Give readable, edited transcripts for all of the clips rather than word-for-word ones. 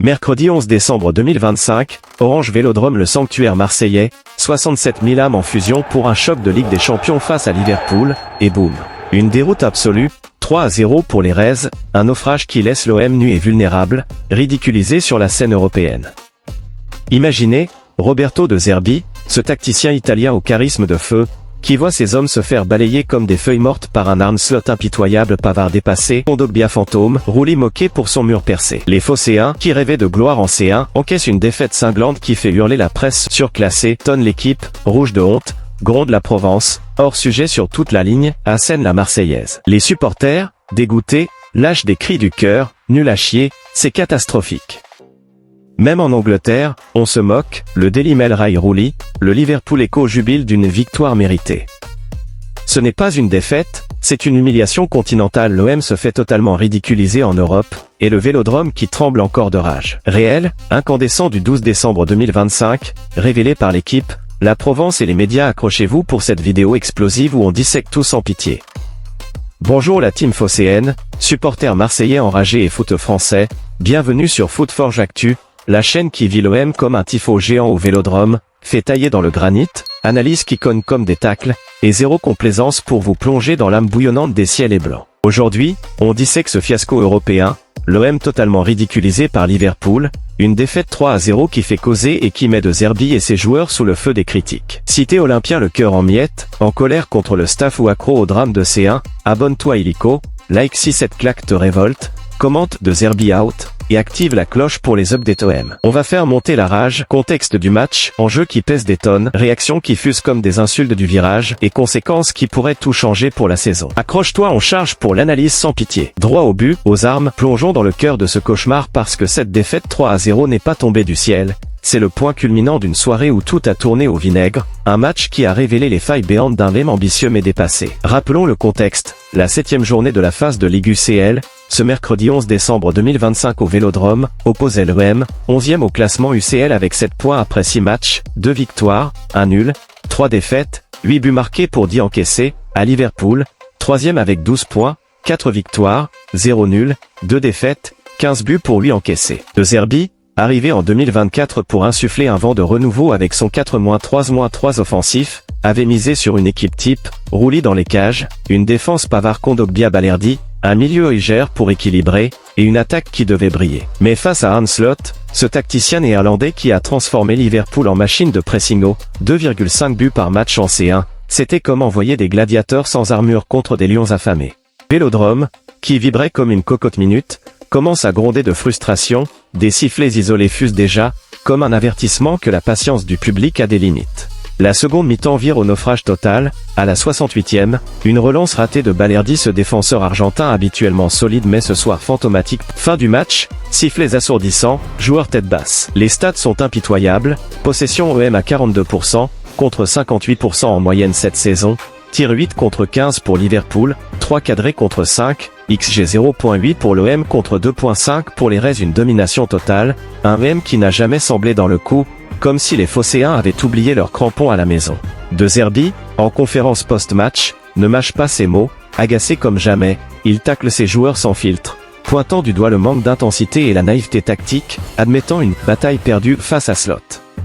Mercredi 11 décembre 2025, Orange Vélodrome le sanctuaire marseillais, 67 000 âmes en fusion pour un choc de Ligue des Champions face à Liverpool, et boum. Une déroute absolue, 3-0 pour les Reds, un naufrage qui laisse l'OM nu et vulnérable, ridiculisé sur la scène européenne. Imaginez, Roberto De Zerbi, ce tacticien italien au charisme de feu, qui voit ses hommes se faire balayer comme des feuilles mortes par un Arne Slot impitoyable, Pavard dépassé, Kondogbia fantôme, Rulli moqué pour son mur percé. Les Phocéens, qui rêvaient de gloire en C1, encaissent une défaite cinglante qui fait hurler la presse surclassée, tonne l'équipe, rouge de honte, gronde la Provence, hors sujet sur toute la ligne, assène la Marseillaise. Les supporters, dégoûtés, lâchent des cris du cœur, nul à chier, c'est catastrophique. Même en Angleterre, on se moque, le Daily Mail raille Rulli, le Liverpool Echo jubile d'une victoire méritée. Ce n'est pas une défaite, c'est une humiliation continentale. L'OM se fait totalement ridiculiser en Europe, et le Vélodrome qui tremble encore de rage. Réel, incandescent du 12 décembre 2025, révélé par l'équipe, la Provence et les médias. Accrochez-vous pour cette vidéo explosive où on dissèque tout sans pitié. Bonjour la team phocéenne, supporters marseillais enragés et foot français, bienvenue sur Footforge Actu, la chaîne qui vit l'OM comme un tifo géant au Vélodrome, fait tailler dans le granit, analyse qui cogne comme des tacles, et zéro complaisance pour vous plonger dans l'âme bouillonnante des ciels et blancs. Aujourd'hui, on dissèque ce fiasco européen, l'OM totalement ridiculisé par Liverpool, une défaite 3-0 qui fait causer et qui met De Zerbi et ses joueurs sous le feu des critiques. Cité Olympien le cœur en miettes, en colère contre le staff ou accro au drame de C1, abonne-toi illico, like si cette claque te révolte, commente De Zerbi out, et active la cloche pour les updates OM. On va faire monter la rage, contexte du match, enjeu qui pèse des tonnes, réactions qui fusent comme des insultes du virage, et conséquences qui pourraient tout changer pour la saison. Accroche-toi, on charge pour l'analyse sans pitié. Droit au but, aux armes, plongeons dans le cœur de ce cauchemar parce que cette défaite 3-0 n'est pas tombée du ciel. C'est le point culminant d'une soirée où tout a tourné au vinaigre, un match qui a révélé les failles béantes d'un LM ambitieux mais dépassé. Rappelons le contexte, la 7e journée de la phase de Ligue UCL, ce mercredi 11 décembre 2025 au Vélodrome, opposait l'OM, 11e au classement UCL avec 7 points après 6 matchs, 2 victoires, 1 nul, 3 défaites, 8 buts marqués pour 10 encaissés, à Liverpool, 3e avec 12 points, 4 victoires, 0 nul, 2 défaites, 15 buts pour 8 encaissés. De Zerbi, arrivé en 2024 pour insuffler un vent de renouveau avec son 4-3-3 offensif, avait misé sur une équipe type, Rulli dans les cages, une défense Pavard Kondogbia Balerdi, un milieu Heuger pour équilibrer, et une attaque qui devait briller. Mais face à Arne Slot, ce tacticien néerlandais qui a transformé Liverpool en machine de pressingo, 2,5 buts par match en C1, c'était comme envoyer des gladiateurs sans armure contre des lions affamés. Vélodrome, qui vibrait comme une cocotte minute, commence à gronder de frustration, des sifflets isolés fusent déjà, comme un avertissement que la patience du public a des limites. La seconde mi-temps vire au naufrage total, à la 68e, une relance ratée de Balerdi, ce défenseur argentin habituellement solide mais ce soir fantomatique. Fin du match, sifflets assourdissants, joueurs tête basse. Les stats sont impitoyables, possession OM à 42%, contre 58% en moyenne cette saison, tir 8 contre 15 pour Liverpool, 3 cadrés contre 5, XG 0.8 pour l'OM contre 2.5 pour les Reds, une domination totale, un OM qui n'a jamais semblé dans le coup, comme si les Phocéens avaient oublié leurs crampons à la maison. De Zerbi, en conférence post-match, ne mâche pas ses mots, agacé comme jamais, il tacle ses joueurs sans filtre, pointant du doigt le manque d'intensité et la naïveté tactique, admettant une bataille perdue face à Slot.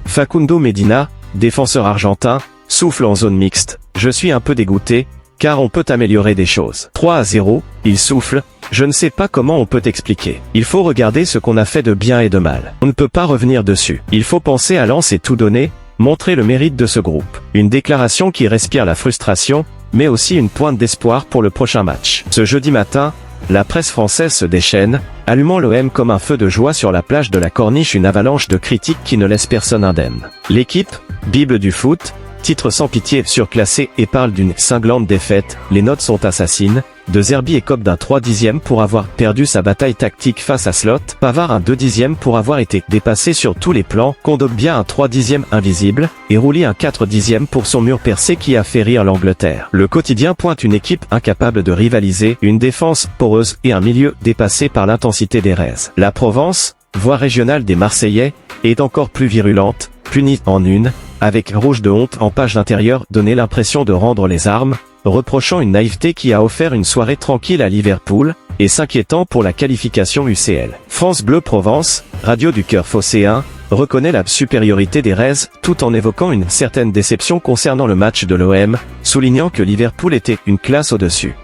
Facundo Medina, défenseur argentin, souffle en zone mixte, je suis un peu dégoûté, car on peut améliorer des choses. 3-0, il souffle, je ne sais pas comment on peut expliquer. Il faut regarder ce qu'on a fait de bien et de mal. On ne peut pas revenir dessus. Il faut penser à Lens et tout donner, montrer le mérite de ce groupe. Une déclaration qui respire la frustration, mais aussi une pointe d'espoir pour le prochain match. Ce jeudi matin, la presse française se déchaîne, allumant l'OM comme un feu de joie sur la plage de la Corniche, une avalanche de critiques qui ne laisse personne indemne. L'équipe, Bible du foot, titre sans pitié surclassé et parle d'une cinglante défaite, les notes sont assassines, De Zerbi écope d'un 3/10 pour avoir perdu sa bataille tactique face à Slot, Pavard un 2/10 pour avoir été dépassé sur tous les plans, Kondogbia un 3/10 invisible, et Rulli un 4/10 pour son mur percé qui a fait rire l'Angleterre. Le quotidien pointe une équipe incapable de rivaliser, une défense poreuse et un milieu dépassé par l'intensité des Reds. La Provence, voie régionale des Marseillais, est encore plus virulente, punie en une, avec rouge de honte en page d'intérieur, donner l'impression de rendre les armes, reprochant une naïveté qui a offert une soirée tranquille à Liverpool, et s'inquiétant pour la qualification UCL. France Bleu Provence, radio du cœur phocéen, reconnaît la supériorité des Reds tout en évoquant une certaine déception concernant le match de l'OM, soulignant que Liverpool était une classe au-dessus.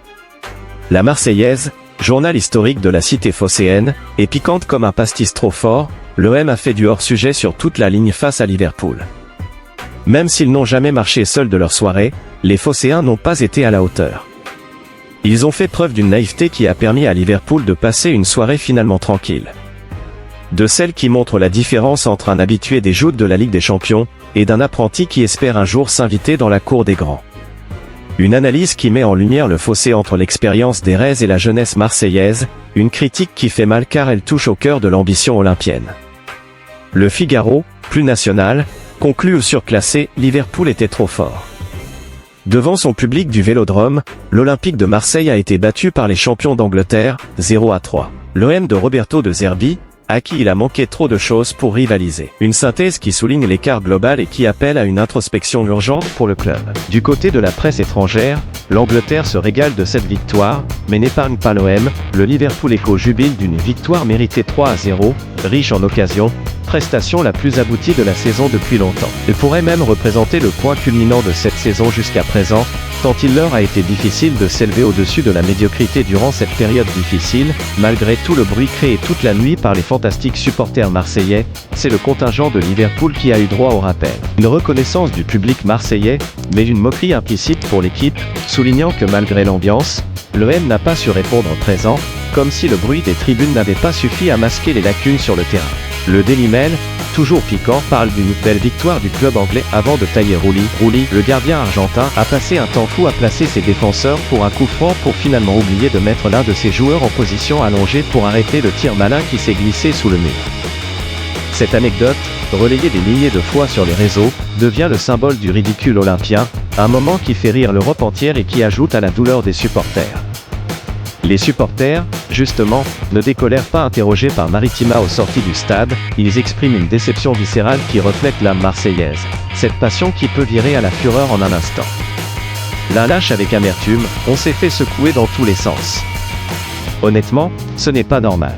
La Marseillaise, journal historique de la cité phocéenne, est piquante comme un pastis trop fort, l'OM a fait du hors-sujet sur toute la ligne face à Liverpool. Même s'ils n'ont jamais marché seuls de leur soirée, les phocéens n'ont pas été à la hauteur. Ils ont fait preuve d'une naïveté qui a permis à Liverpool de passer une soirée finalement tranquille. De celle qui montre la différence entre un habitué des joutes de la Ligue des Champions, et d'un apprenti qui espère un jour s'inviter dans la cour des grands. Une analyse qui met en lumière le fossé entre l'expérience des Reds et la jeunesse marseillaise, une critique qui fait mal car elle touche au cœur de l'ambition olympienne. Le Figaro, plus national, conclut au surclassé, Liverpool était trop fort. Devant son public du Vélodrome, l'Olympique de Marseille a été battu par les champions d'Angleterre, 0-3. L'OM de Roberto De Zerbi, à qui il a manqué trop de choses pour rivaliser. Une synthèse qui souligne l'écart global et qui appelle à une introspection urgente pour le club. Du côté de la presse étrangère, l'Angleterre se régale de cette victoire, mais n'épargne pas l'OM, le Liverpool Echo jubile d'une victoire méritée 3-0, riche en occasions, prestation la plus aboutie de la saison depuis longtemps. Elle pourrait même représenter le point culminant de cette saison jusqu'à présent, tant il leur a été difficile de s'élever au-dessus de la médiocrité durant cette période difficile, malgré tout le bruit créé toute la nuit par les fantastiques supporters marseillais, c'est le contingent de Liverpool qui a eu droit au rappel. Une reconnaissance du public marseillais, mais une moquerie implicite pour l'équipe, soulignant que malgré l'ambiance, l'OM n'a pas su répondre présent, comme si le bruit des tribunes n'avait pas suffi à masquer les lacunes sur le terrain. Le Daily Mail, toujours piquant, parle d'une belle victoire du club anglais avant de tailler Rulli. Rulli, le gardien argentin, a passé un temps fou à placer ses défenseurs pour un coup franc pour finalement oublier de mettre l'un de ses joueurs en position allongée pour arrêter le tir malin qui s'est glissé sous le mur. Cette anecdote, relayée des milliers de fois sur les réseaux, devient le symbole du ridicule olympien, un moment qui fait rire l'Europe entière et qui ajoute à la douleur des supporters. Les supporters, justement, ne décolèrent pas interrogés par Maritima aux sorties du stade, ils expriment une déception viscérale qui reflète l'âme marseillaise. Cette passion qui peut virer à la fureur en un instant. L'un lâche avec amertume, on s'est fait secouer dans tous les sens. Honnêtement, ce n'est pas normal.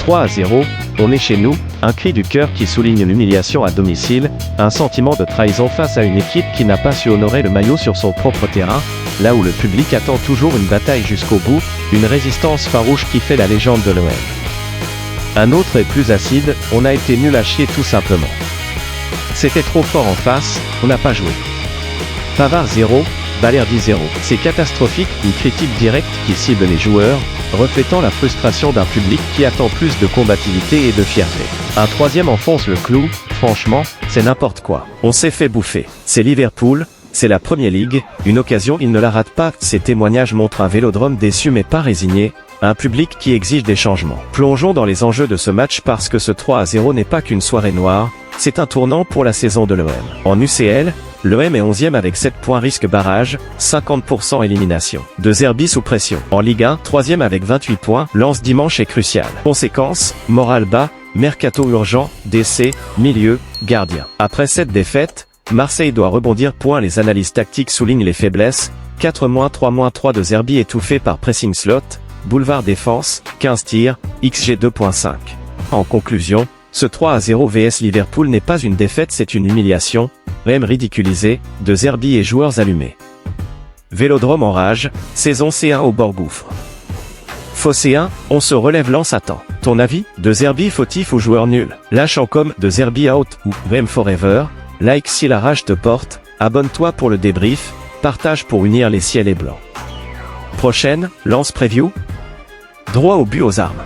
3-0, on est chez nous, un cri du cœur qui souligne l'humiliation à domicile, un sentiment de trahison face à une équipe qui n'a pas su honorer le maillot sur son propre terrain, là où le public attend toujours une bataille jusqu'au bout, une résistance farouche qui fait la légende de l'OM. Un autre est plus acide, on a été nul à chier tout simplement. C'était trop fort en face, on n'a pas joué. Pavard 0, Balerdi 0. C'est catastrophique, une critique directe qui cible les joueurs, reflétant la frustration d'un public qui attend plus de combativité et de fierté. Un troisième enfonce le clou, franchement, c'est n'importe quoi. On s'est fait bouffer. C'est Liverpool, c'est la Premier League, une occasion il ne la rate pas. Ces témoignages montrent un Vélodrome déçu mais pas résigné, un public qui exige des changements. Plongeons dans les enjeux de ce match parce que ce 3-0 n'est pas qu'une soirée noire, c'est un tournant pour la saison de l'OM. En UCL, l'OM est 11e avec 7 points risque barrage, 50% élimination. De Zerbi sous pression. En Ligue 1, 3e avec 28 points, Lens dimanche est crucial. Conséquence, morale bas, mercato urgent, décès, milieu, gardien. Après cette défaite, Marseille doit rebondir. Les analyses tactiques soulignent les faiblesses, 4-3-3 de Zerbi étouffé par pressing slot, boulevard défense, 15 tirs, XG 2.5. En conclusion, ce 3-0 vs Liverpool n'est pas une défaite, c'est une humiliation, même ridiculisé, De Zerbi et joueurs allumés. Vélodrome en rage, saison C1 au bord gouffre. Phocéen, on se relève Lens attend. Ton avis, De Zerbi fautif ou joueur nul? Lâche en com, De Zerbi out ou même forever, like si la rage te porte, abonne-toi pour le débrief, partage pour unir les ciels et blancs. Prochaine, Lens preview? Droit au but aux armes.